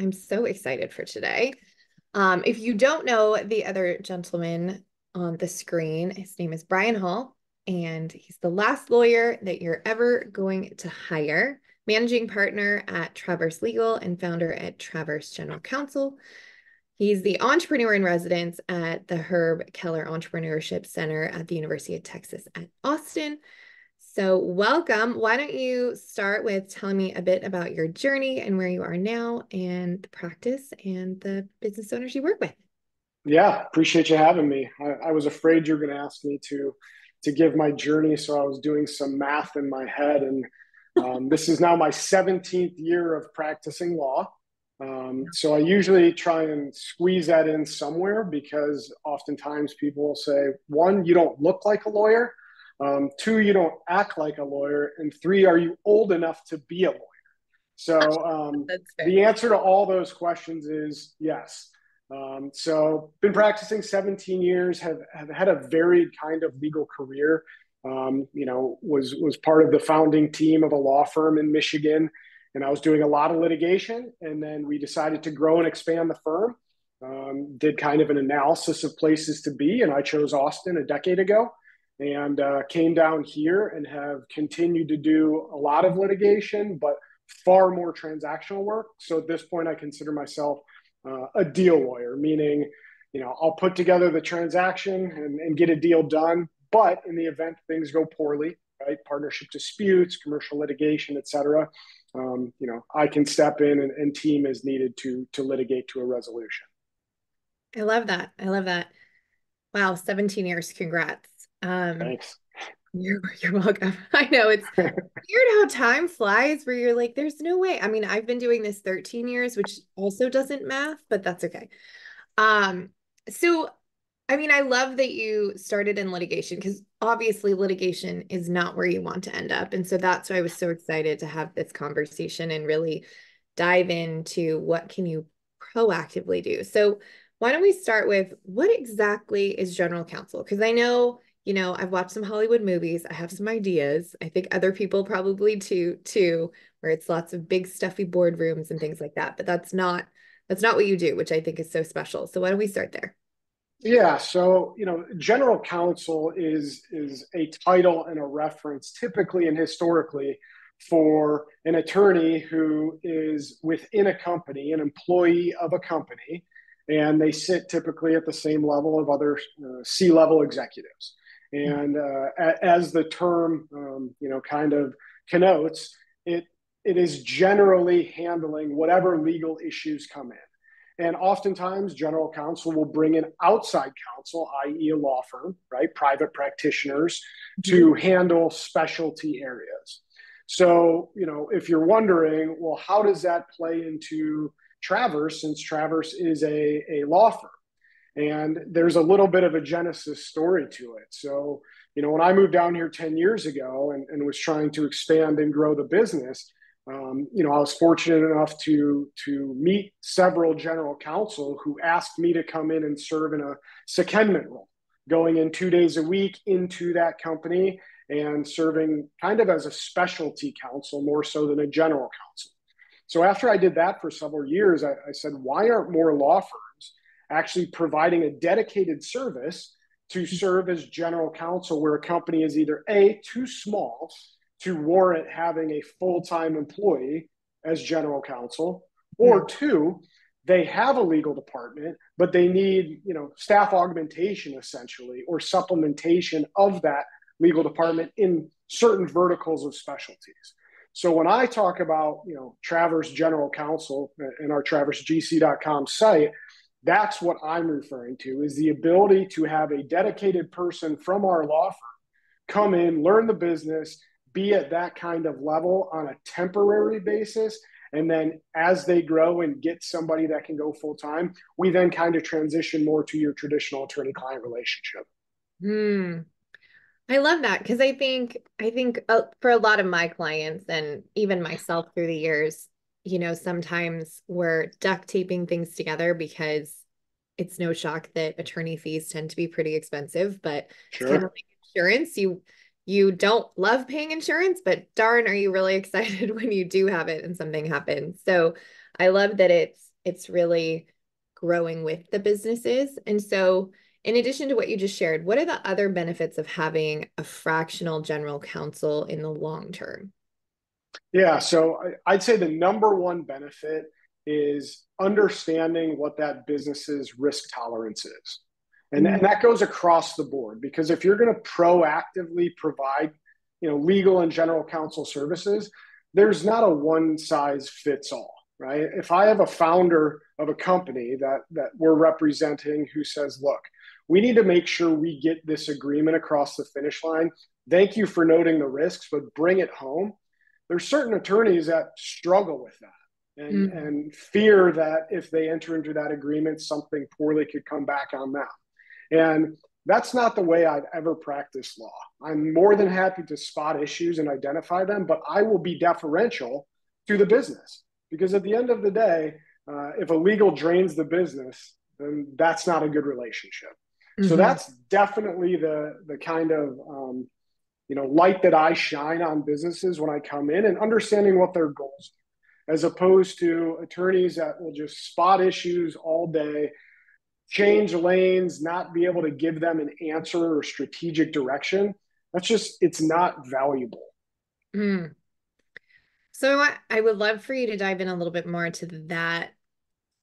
I'm so excited for today. If you don't know the other gentleman on the screen, his name is Brian Hall, and he's the last lawyer that you're ever going to hire, managing partner at Traverse Legal and founder at Traverse General Counsel. He's the entrepreneur in residence at the Herb Keller Entrepreneurship Center at the University of Texas at Austin. So welcome. Why don't you start with telling me a bit about your journey and where you are now and the practice and the business owners you work with? Yeah, appreciate you having me. I was afraid you were going to ask me to give my journey, so I was doing some math in my head, and this is now my 17th year of practicing law. So I usually try and squeeze that in somewhere because oftentimes people will say, one, you don't look like a lawyer, two, you don't act like a lawyer, and three, are you old enough to be a lawyer? So That's fair. the answer to all those questions is yes. So been practicing 17 years, have had a varied kind of legal career. Was part of the founding team of a law firm in Michigan, and I was doing a lot of litigation. And then we decided to grow and expand the firm. Did kind of an analysis of places to be, and I chose Austin a decade ago, and came down here and have continued to do a lot of litigation, but far more transactional work. So at this point, I consider myself a deal lawyer, meaning, I'll put together the transaction and get a deal done. But in the event things go poorly, right, partnership disputes, commercial litigation, et cetera, I can step in and team as needed to litigate to a resolution. I love that. I love that. Wow, 17 years. Congrats. Thanks. You're welcome. I know it's weird how time flies where you're like, there's no way. I mean, I've been doing this 13 years, which also doesn't math, but that's okay. Um, so I mean, I love that you started in litigation because obviously litigation is not where you want to end up. And so that's why I was so excited to have this conversation and really dive into what can you proactively do. So why don't we start with what exactly is general counsel? Because I know, I've watched some Hollywood movies. I have some ideas. I think other people probably too, where it's lots of big stuffy boardrooms and things like that. But that's not what you do, which I think is so special. So why don't we start there? Yeah, so general counsel is a title and a reference typically and historically for an attorney who is within a company, an employee of a company, and they sit typically at the same level of other C-level executives. And as the term kind of connotes, it is generally handling whatever legal issues come in. And oftentimes, general counsel will bring in outside counsel, i.e., a law firm, right? Private practitioners to handle specialty areas. So, if you're wondering, well, how does that play into Traverse, since Traverse is a law firm? And there's a little bit of a genesis story to it. So, when I moved down here 10 years ago and was trying to expand and grow the business, I was fortunate enough to meet several general counsel who asked me to come in and serve in a secondment role, going in 2 days a week into that company and serving kind of as a specialty counsel more so than a general counsel. So after I did that for several years, I said, why aren't more law firms actually providing a dedicated service to serve as general counsel where a company is either A, too small to warrant having a full-time employee as general counsel, or two, they have a legal department, but they need, staff augmentation essentially, or supplementation of that legal department in certain verticals of specialties. So when I talk about, Traverse General Counsel and our traversegc.com site, that's what I'm referring to, is the ability to have a dedicated person from our law firm come in, learn the business, be at that kind of level on a temporary basis. And then as they grow and get somebody that can go full time, we then kind of transition more to your traditional attorney client relationship. Hmm. I love that because I think for a lot of my clients and even myself through the years, sometimes we're duct taping things together because it's no shock that attorney fees tend to be pretty expensive, but it's kind of Sure. like insurance. You don't love paying insurance, but darn, are you really excited when you do have it and something happens. So I love that it's it's really growing with the businesses. And so, in addition to what you just shared, what are the other benefits of having a fractional general counsel in the long term? Yeah, so I'd say the number one benefit is understanding what that business's risk tolerance is. And Mm, that goes across the board because if you're going to proactively provide, legal and general counsel services, there's not a one size fits all, right? If I have a founder of a company that we're representing who says, look, we need to make sure we get this agreement across the finish line. Thank you for noting the risks, but bring it home. There's certain attorneys that struggle with that mm, and fear that if they enter into that agreement, something poorly could come back on them. And that's not the way I've ever practiced law. I'm more than happy to spot issues and identify them, but I will be deferential to the business because at the end of the day, if a legal drains the business, then that's not a good relationship. So mhm, that's definitely the kind of light that I shine on businesses when I come in and understanding what their goals are, as opposed to attorneys that will just spot issues all day, change lanes, not be able to give them an answer or strategic direction. It's not valuable. mm. So I would love for you to dive in a little bit more to that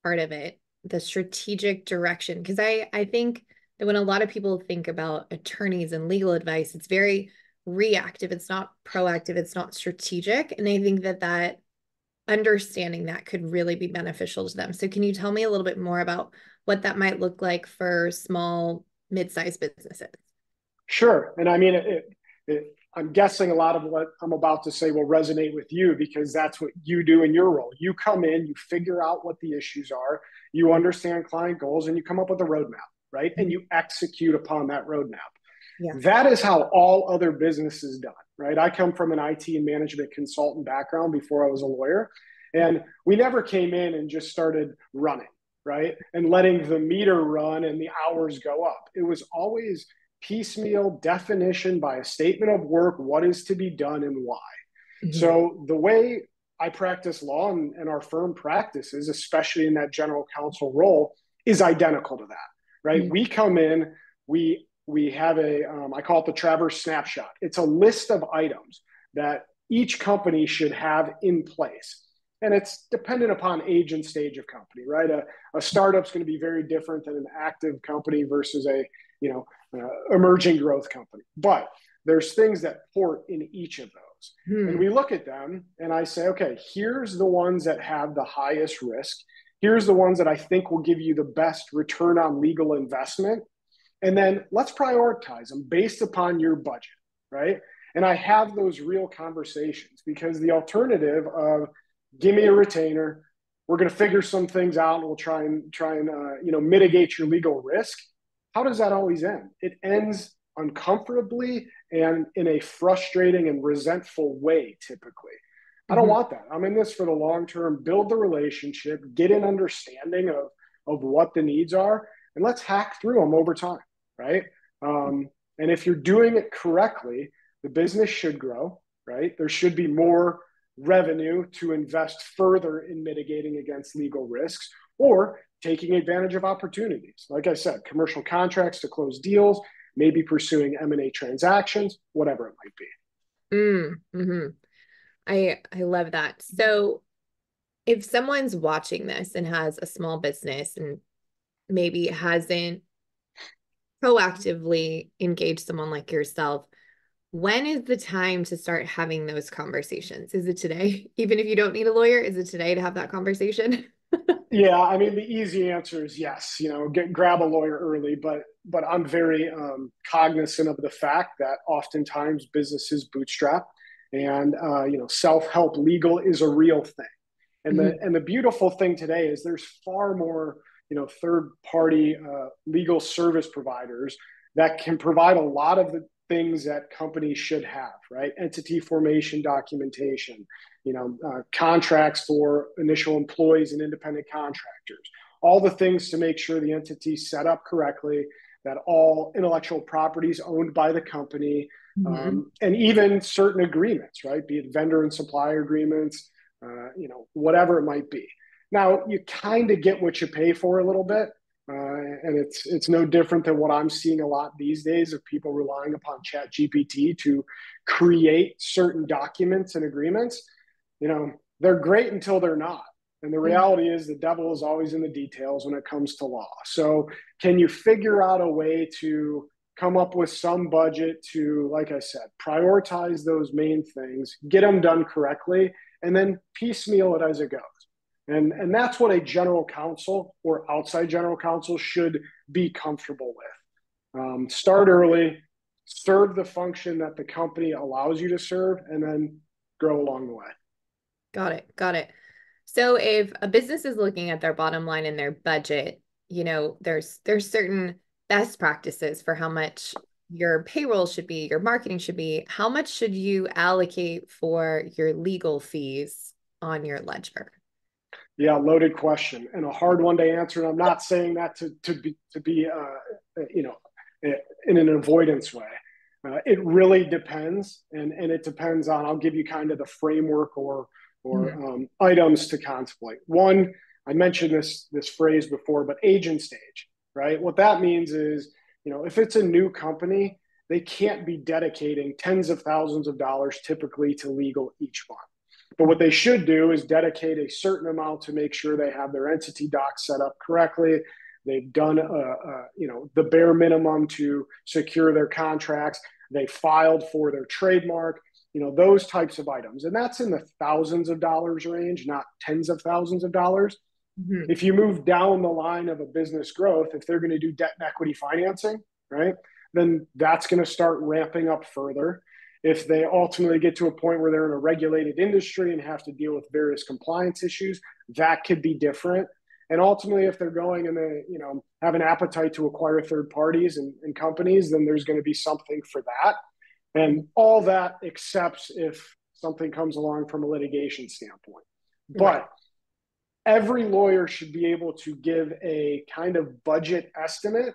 part of it, the strategic direction, because I think that when a lot of people think about attorneys and legal advice, it's very reactive. It's not proactive. It's not strategic. And I think that understanding that could really be beneficial to them. So can you tell me a little bit more about what that might look like for small, mid-sized businesses? Sure. And I mean, I'm guessing a lot of what I'm about to say will resonate with you because that's what you do in your role. You come in, you figure out what the issues are, you understand client goals, and you come up with a roadmap, right? And you execute upon that roadmap. Yeah. That is how all other business is done, right? I come from an IT and management consultant background before I was a lawyer, and we never came in and just started running, right? And letting the meter run and the hours go up. It was always piecemeal definition by a statement of work, what is to be done and why. Mhm. So the way I practice law and our firm practices, especially in that general counsel role, is identical to that, right? Mhm. We come in, we have I call it the Traverse snapshot. It's a list of items that each company should have in place. And it's dependent upon age and stage of company, right? A startup's going to be very different than an active company versus a, emerging growth company. But there's things that port in each of those. And Hmm. we look at them and I say, okay, here's the ones that have the highest risk. Here's the ones that I think will give you the best return on legal investment. And then let's prioritize them based upon your budget, right? And I have those real conversations because the alternative of give me a retainer, we're going to figure some things out, and we'll try and mitigate your legal risk. How does that always end? It ends uncomfortably and in a frustrating and resentful way, typically. I don't Mhm. want that. I'm in this for the long term, build the relationship, get an understanding of what the needs are, and let's hack through them over time, right? And if you're doing it correctly, the business should grow, right? There should be more revenue to invest further in mitigating against legal risks or taking advantage of opportunities. Like I said, commercial contracts to close deals, maybe pursuing M&A transactions, whatever it might be. Mm-hmm. I love that. So if someone's watching this and has a small business and maybe hasn't proactively engaged someone like yourself, when is the time to start having those conversations? Is it today? Even if you don't need a lawyer, is it today to have that conversation? Yeah, I mean the easy answer is yes. Grab a lawyer early, but I'm very cognizant of the fact that oftentimes businesses bootstrap, and self help legal is a real thing. And the Mhm. and the beautiful thing today is there's far more third party legal service providers that can provide a lot of the things that companies should have, right? Entity formation documentation, contracts for initial employees and independent contractors, all the things to make sure the entity's set up correctly, that all intellectual property is owned by the company, Mhm. and even certain agreements, right? Be it vendor and supplier agreements, whatever it might be. Now you kind of get what you pay for a little bit. And it's no different than what I'm seeing a lot these days of people relying upon Chat GPT to create certain documents and agreements. You know, they're great until they're not. And the Mhm. reality is the devil is always in the details when it comes to law. So can you figure out a way to come up with some budget to, like I said, prioritize those main things, get them done correctly, and then piecemeal it as it goes. And that's what a general counsel or outside general counsel should be comfortable with. Start early, serve the function that the company allows you to serve, and then grow along the way. Got it. Got it. So if a business is looking at their bottom line and their budget, there's certain best practices for how much your payroll should be, your marketing should be. How much should you allocate for your legal fees on your ledger? Yeah, loaded question and a hard one to answer. And I'm not saying that to be you know in an avoidance way. It really depends, and it depends on. I'll give you kind of the framework or items to contemplate. One, I mentioned this phrase before, but agent stage, right? What that means is, if it's a new company, they can't be dedicating tens of thousands of dollars typically to legal each month. But what they should do is dedicate a certain amount to make sure they have their entity docs set up correctly. They've done the bare minimum to secure their contracts. They filed for their trademark, those types of items. And that's in the thousands of dollars range, not tens of thousands of dollars. Mhm. If you move down the line of a business growth, if they're going to do debt and equity financing, right, then that's going to start ramping up further. If they ultimately get to a point where they're in a regulated industry and have to deal with various compliance issues, that could be different. And ultimately, if they're going and they, have an appetite to acquire third parties and companies, then there's going to be something for that. And all that accepts if something comes along from a litigation standpoint. Right. But every lawyer should be able to give a kind of budget estimate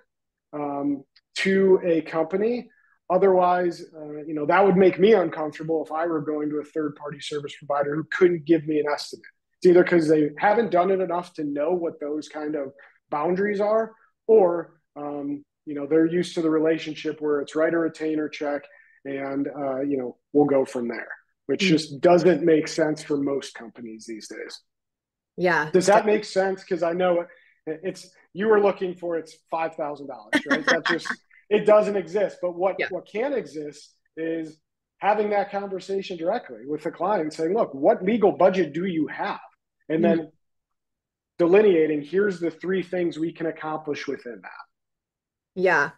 to a company. Otherwise, that would make me uncomfortable if I were going to a third party service provider who couldn't give me an estimate. It's either because they haven't done it enough to know what those kind of boundaries are, or they're used to the relationship where it's write a retainer check, and we'll go from there, which Mhm. just doesn't make sense for most companies these days. Yeah. Does that make sense? Because I know it's you were looking for it's $5,000, right? That just it doesn't exist. But what Yeah. what can exist is having that conversation directly with the client, saying, "Look, what legal budget do you have?" And Mhm. then delineating, here's the three things we can accomplish within that. Yeah.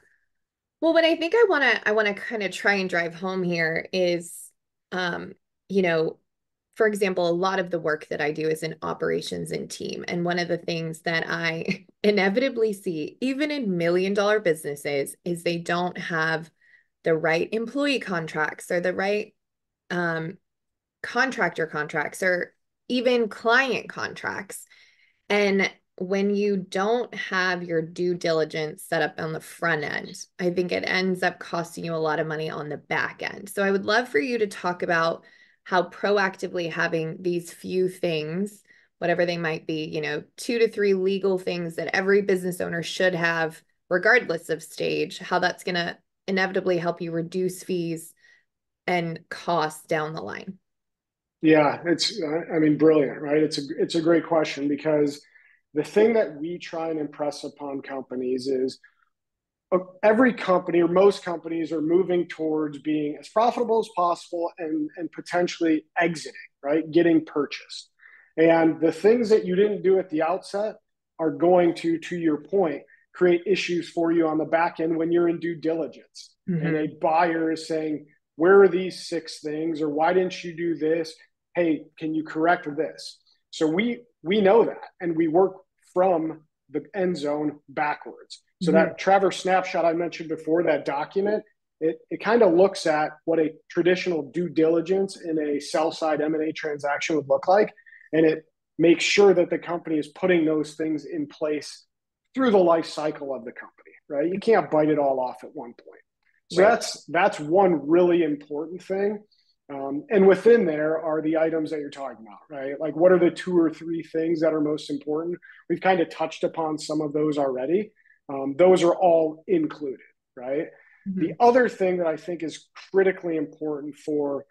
Well, what I think I want to kind of try and drive home here is, um, you know, for example, a lot of the work that I do is in operations and team. And one of the things that I inevitably see, even in million-dollar businesses, is they don't have the right employee contracts or the right um, contractor contracts or even client contracts. And when you don't have your due diligence set up on the front end, I think it ends up costing you a lot of money on the back end. So I would love for you to talk about how proactively having these few things, whatever they might be, 2 to 3 legal things that every business owner should have, regardless of stage, how that's going to inevitably help you reduce fees and costs down the line. Yeah, I mean, brilliant, right? It's a great question because the thing that we try and impress upon companies is every company or most companies are moving towards being as profitable as possible and potentially exiting, right? Getting purchased. And the things that you didn't do at the outset are going to your point, create issues for you on the back end when you're in due diligence. And a Mm-hmm. buyer is saying, where are these 6 things? Or why didn't you do this? Hey, can you correct this? So we know that and we work from the end zone backwards. So Mm-hmm. that Traverse snapshot I mentioned before, that document, it kind of looks at what a traditional due diligence in a sell side M&A transaction would look like, and it makes sure that the company is putting those things in place through the life cycle of the company. Right? You can't bite it all off at one point. So Right. that's one really important thing. And within there are the items that you're talking about, right? Like, what are the two or three things that are most important? We've kind of touched upon some of those already. Those are all included, right? The Mhm. other thing that I think is critically important for,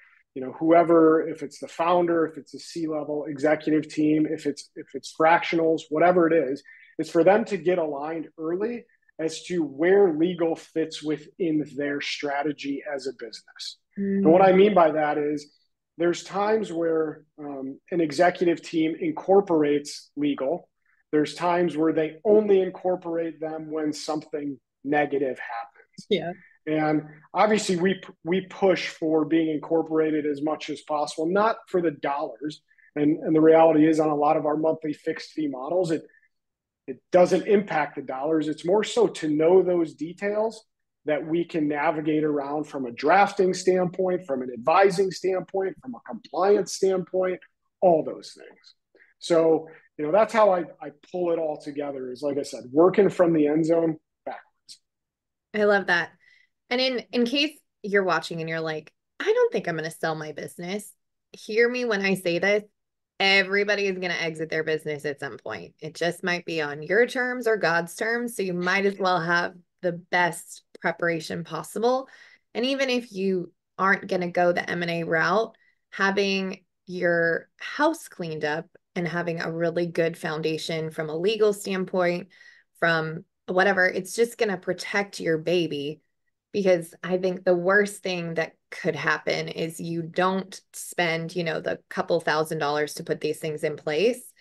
whoever, if it's the founder, if it's a C-level executive team, if it's fractionals, whatever it is for them to get aligned early as to where legal fits within their strategy as a business. And what Mm. I mean by that is there's times where an executive team incorporates legal. There's times where they only incorporate them when something negative happens. Yeah. And obviously, we push for being incorporated as much as possible, not for the dollars. And the reality is, on a lot of our monthly fixed fee models, it doesn't impact the dollars. It's more so to know those details that we can navigate around from a drafting standpoint, from an advising standpoint, from a compliance standpoint, all those things. So, that's how I pull it all together is, like I said, working from the end zone backwards. I love that. And in case you're watching and you're like, I don't think I'm going to sell my business. Hear me when I say this. Everybody is going to exit their business at some point. It just might be on your terms or God's terms. So you might as well have the best preparation possible. And even if you aren't going to go the M&A route, having your house cleaned up and having a really good foundation from a legal standpoint, from whatever, it's just going to protect your baby, because I think the worst thing that could happen is you don't spend, the couple $1,000s to put these things in place,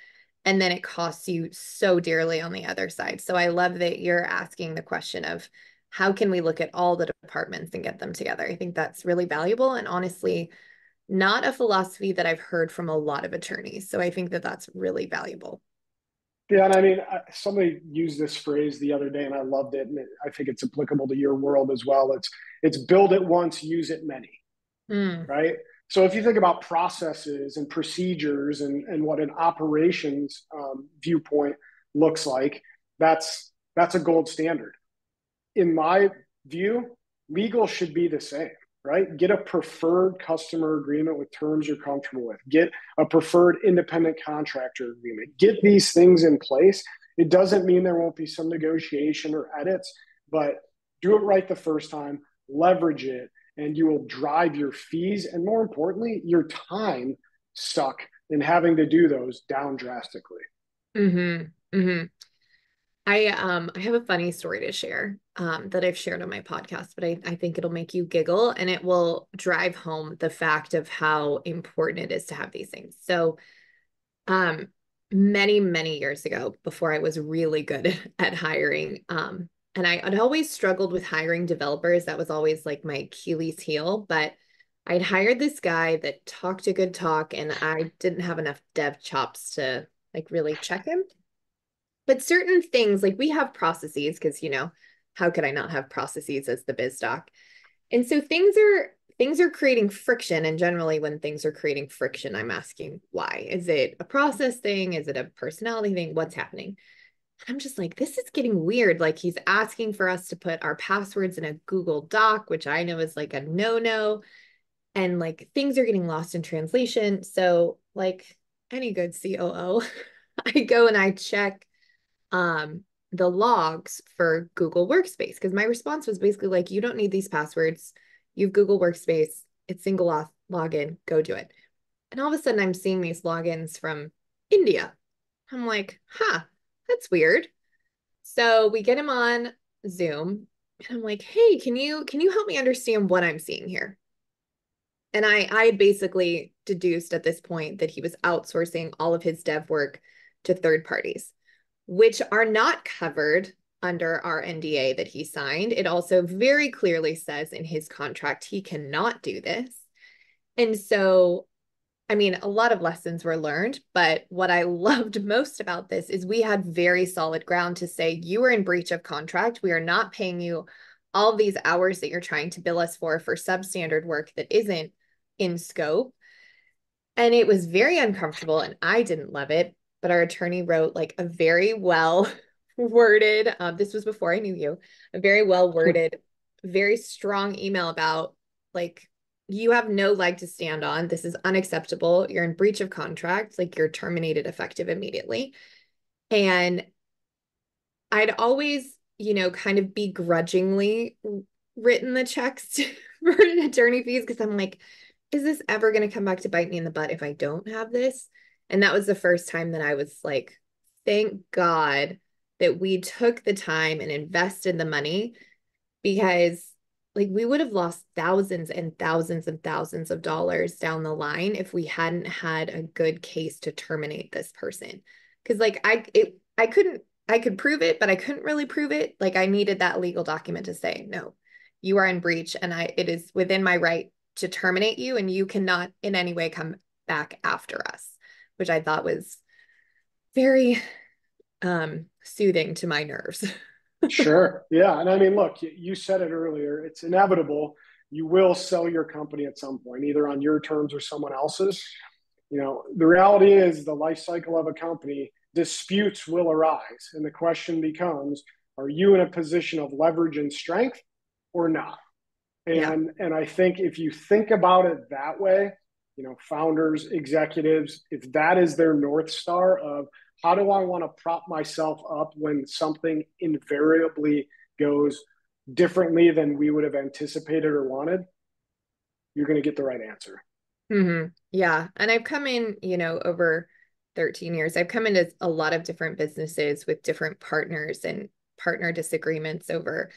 and then it costs you so dearly on the other side. So I love that you're asking the question of how can we look at all the departments and get them together? I think that's really valuable and honestly not a philosophy that I've heard from a lot of attorneys. So I think that that's really valuable. Yeah, and I mean, somebody used this phrase the other day, and I loved it, and I think it's applicable to your world as well. It's build it once, use it many, Mm, right? So if you think about processes and procedures and what an operations viewpoint looks like, that's a gold standard. In my view, legal should be the same, right? Get a preferred customer agreement with terms you're comfortable with. Get a preferred independent contractor agreement. Get these things in place. It doesn't mean there won't be some negotiation or edits, but do it right the first time, leverage it, and you will drive your fees and, more importantly, your time suck in having to do those down drastically. mm-hmm, mm-hmm. I have a funny story to share that I've shared on my podcast, but I think it'll make you giggle and it will drive home the fact of how important it is to have these things. So um many, many years ago, before I was really good at hiring, and I'd always struggled with hiring developers. That was always like my Achilles heel, but I'd hired this guy that talked a good talk and I didn't have enough dev chops to like really check him. But certain things, like we have processes, because how could I not have processes as the biz doc? And so things are creating friction. And generally, when things are creating friction, I'm asking why. Is it a process thing? Is it a personality thing? What's happening? I'm just like, this is getting weird. Like he's asking for us to put our passwords in a Google Doc, which I know is like a no-no. And like things are getting lost in translation. So, like any good COO, I go and I check um the logs for Google Workspace, because my response was basically like, you don't need these passwords. You've Google Workspace, it's single auth login, go do it. And all of a sudden I'm seeing these logins from India. I'm like, huh, that's weird. So we get him on Zoom and I'm like, hey, can you help me understand what I'm seeing here? And I had basically deduced at this point that he was outsourcing all of his dev work to third parties, which are not covered under our NDA that he signed. It also very clearly says in his contract he cannot do this. And so, I mean, a lot of lessons were learned, but what I loved most about this is we had very solid ground to say, you are in breach of contract. We are not paying you all of these hours that you're trying to bill us for substandard work that isn't in scope. And it was very uncomfortable and I didn't love it. But our attorney wrote like a very well worded, this was before I knew you, a very well worded, very strong email about like you have no leg to stand on. This is unacceptable. You're in breach of contract, like you're terminated effective immediately. And I'd always, kind of begrudgingly written the checks for attorney fees because I'm like, is this ever going to come back to bite me in the butt if I don't have this? And that was the first time that I was like, thank God that we took the time and invested the money, because like we would have lost thousands and thousands and thousands of dollars down the line if we hadn't had a good case to terminate this person. Because like I could prove it, but I couldn't really prove it. Like I needed that legal document to say, no, you are in breach and it is within my right to terminate you and you cannot in any way come back after us, which I thought was very soothing to my nerves. Sure. Yeah. And I mean, look, you said it earlier, it's inevitable. You will sell your company at some point, either on your terms or someone else's. The reality is the life cycle of a company, disputes will arise. And the question becomes, are you in a position of leverage and strength or not? Yeah. And I think if you think about it that way, founders, executives, if that is their North Star of how do I want to prop myself up when something invariably goes differently than we would have anticipated or wanted, you're going to get the right answer. Yeah. And I've come in, over 13 years, I've come into a lot of different businesses with different partners and partner disagreements over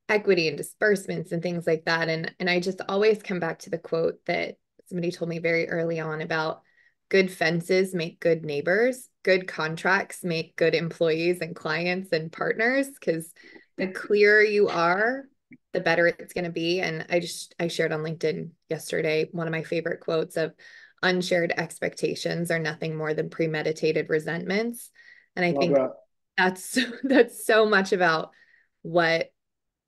equity and disbursements and things like that. And I just always come back to the quote that somebody told me very early on about good fences make good neighbors, good contracts make good employees and clients and partners, because the clearer you are, the better it's going to be. And I shared on LinkedIn yesterday one of my favorite quotes of unshared expectations are nothing more than premeditated resentments. And I Love think that. that's so much about what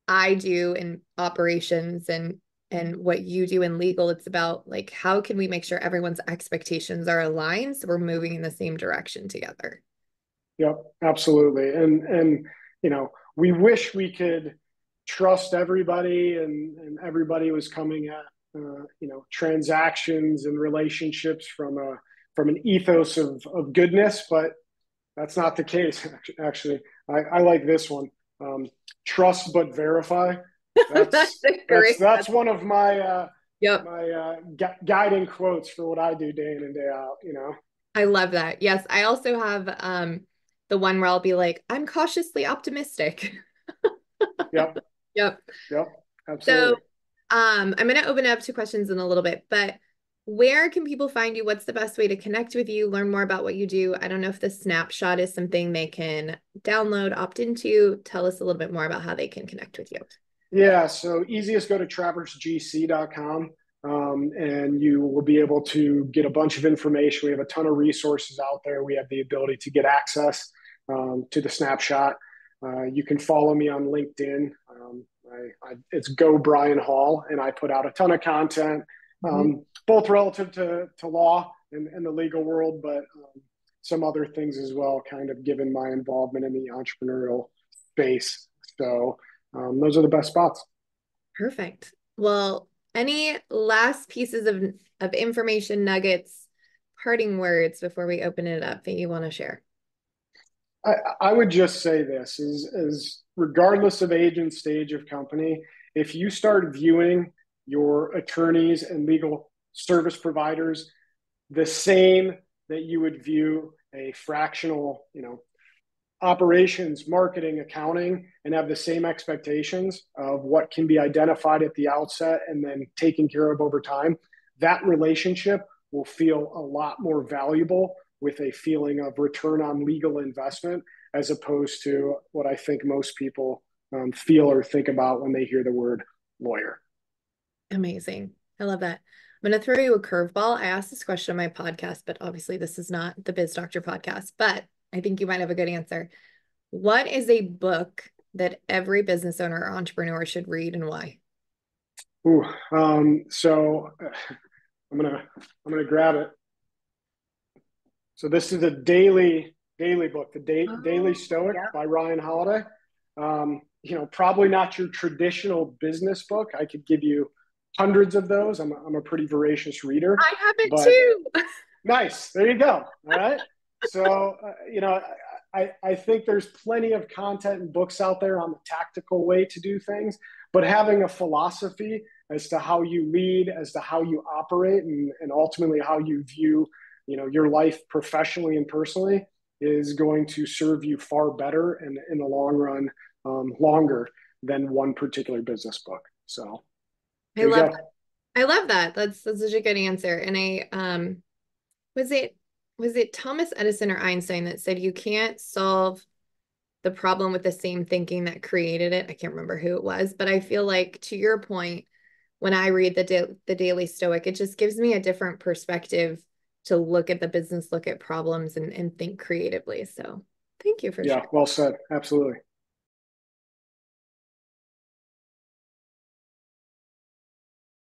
I do in operations and what you do in legal. It's about like how can we make sure everyone's expectations are aligned so we're moving in the same direction together. Yep, absolutely. And we wish we could trust everybody and everybody was coming at transactions and relationships from an ethos of goodness, but that's not the case. Actually, I like this one. Um, Trust but verify. That's That's a great that's one of my Yep. guiding quotes for what I do day in and day out. I love that. Yes, I also have the one where I'll be like, I'm cautiously optimistic. Yep. Yep. Yep. So Absolutely. I'm going to open it up to questions in a little bit, but where can people find you? What's the best way to connect with you, learn more about what you do? I don't know if the snapshot is something they can download, opt into. Tell us a little bit more about how they can connect with you. Yeah, so easiest go to traversegc.com and you will be able to get a bunch of information. We have a ton of resources out there. We have the ability to get access to the snapshot. You can follow me on LinkedIn. It's Go Brian Hall, and I put out a ton of content, Mhm. both relative to law and the legal world, but some other things as well, kind of given my involvement in the entrepreneurial space. So those are the best spots. Perfect. Well, any last pieces of information, nuggets, parting words before we open it up that you want to share? I, I would just say this is regardless of age and stage of company, if you start viewing your attorneys and legal service providers the same that you would view a fractional, operations, marketing, accounting, and have the same expectations of what can be identified at the outset and then taken care of over time, that relationship will feel a lot more valuable with a feeling of return on legal investment as opposed to what I think most people feel or think about when they hear the word lawyer. Amazing. I love that. I'm going to throw you a curveball. I asked this question on my podcast, but obviously this is not the Biz Doctor podcast, but I think you might have a good answer. What is a book that every business owner or entrepreneur should read and why? Ooh, so I'm gonna grab it. So this is a daily book, the Daily Oh, Stoic yeah. by Ryan Holiday. Probably not your traditional business book. I could give you hundreds of those. I'm a pretty voracious reader, I have it but too. nice. There you go. All right. So, I think there's plenty of content and books out there on the tactical way to do things, but having a philosophy as to how you lead, as to how you operate, and ultimately how you view, your life professionally and personally is going to serve you far better and in the long run, longer than one particular business book. So I there you love go. that. I love that. That's such a good answer. And was it was it Thomas Edison or Einstein that said you can't solve the problem with the same thinking that created it? I can't remember who it was, but I feel like to your point, when I read the Daily Stoic, it just gives me a different perspective to look at the business, look at problems and think creatively. So thank you for Yeah, sharing. well said. Absolutely.